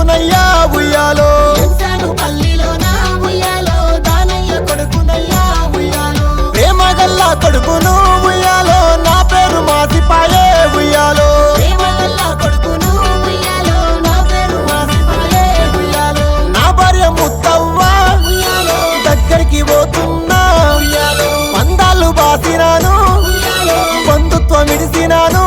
కొడుకునయ్యా ఉయ్యాలో ప్రేమ గల్లా కొడుకును ఉయ్యాలో నా పేరు మాసిపాయే ఉయ్యాలో నా భార్య ముత్తవ్వ దగ్గరికి పోతున్నా పందాలు బాసినాను బంధుత్వం ఇడిసినాను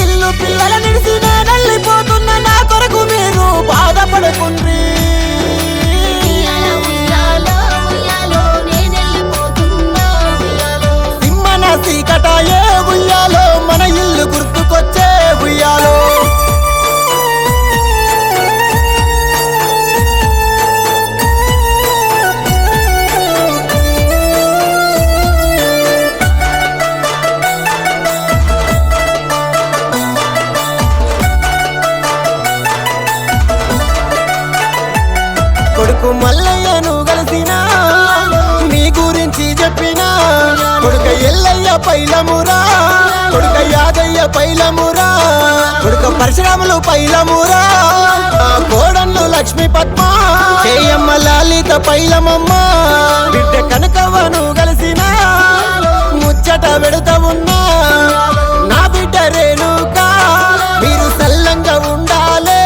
ఇల్లు పిల్లల నిడిసి వెళ్ళిపోతున్నా నా కొరకు మీరు బాధపడకుండ్రి సింహన సీకటాయే ఉయ్యాలో మన ఇల్లు గుర్తుకొచ్చే ఉయ్యాలో కొడుకు మల్లయ్యను కలిసినా నీ గురించి చెప్పినా కొడుక ఎల్లయ్య పైలమురా కొడుక యాదయ్య పైలమురా కొడుక పరశురాములు పైలమురా కోడన్లు లక్ష్మీ పద్మ చేయమ్మ లలిత పైలమమ్మ బిడ్డ కనకవ్వను కలిసినా ముచ్చట పెడతా ఉన్నా నా బిడ్డ రేణుకా మీరు సల్లంగా ఉండాలే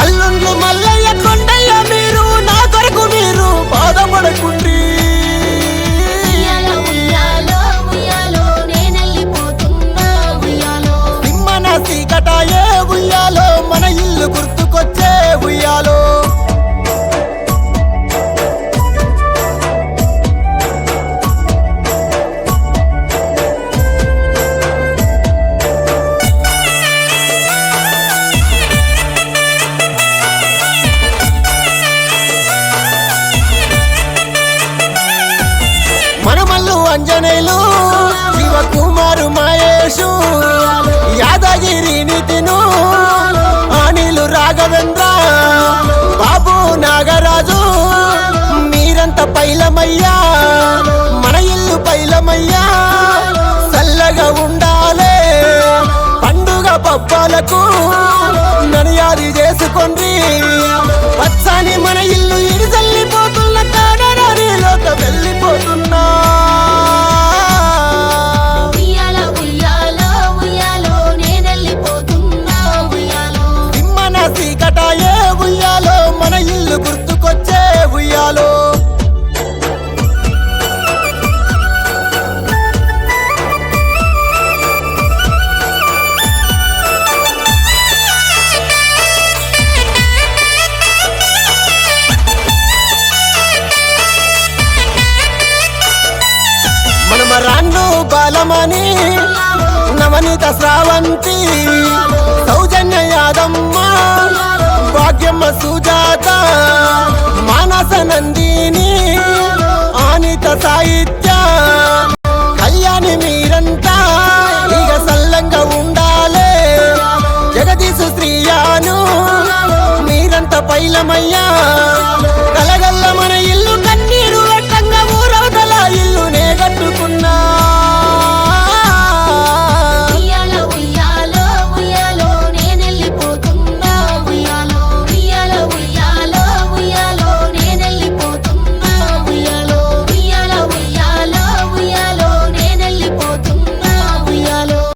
అల్లుండ్లు మల్లయ్య కొండయ్య మీరు నా కొరకు మీరు బాధపడకుండ్రి సింహన సీకటాయే ఉయ్యాలో మన ఇల్లు గుర్తుకొచ్చే ఉయ్యాలో మనమల్లు అంజనేయులు శివకుమారు మహేషు యాదగిరి నితిను అనిలు రాఘవేంద్ర బాబు నాగరాజు మీరంత పైలమయ్యా మన ఇల్లు పైలమయ్యా చల్లగా ఉండాలే పండుగ పబ్బాలకు నడియాది చేసుకోండి పచ్చని మన ఇల్లు ఇడిసల్లిపోతున్న కాడలోక వెళ్ళిపోతున్నా సింహన సీకటాయే ఉయ్యాలో మన ఇల్లు గుర్తుకొచ్చే ఉయ్యాలో రాన్ను బాలమణి నవనీత శ్రావంతి సౌజన్య యాదమ్మ భాగ్యమ్మ సుజాత మానస నందిని ఆనిత సాహిత్య కళ్యాణి మీరంతా ఇక సల్లంగా ఉండాలే జగదీశు శ్రీయాను మీరంతా పైలమయ్యా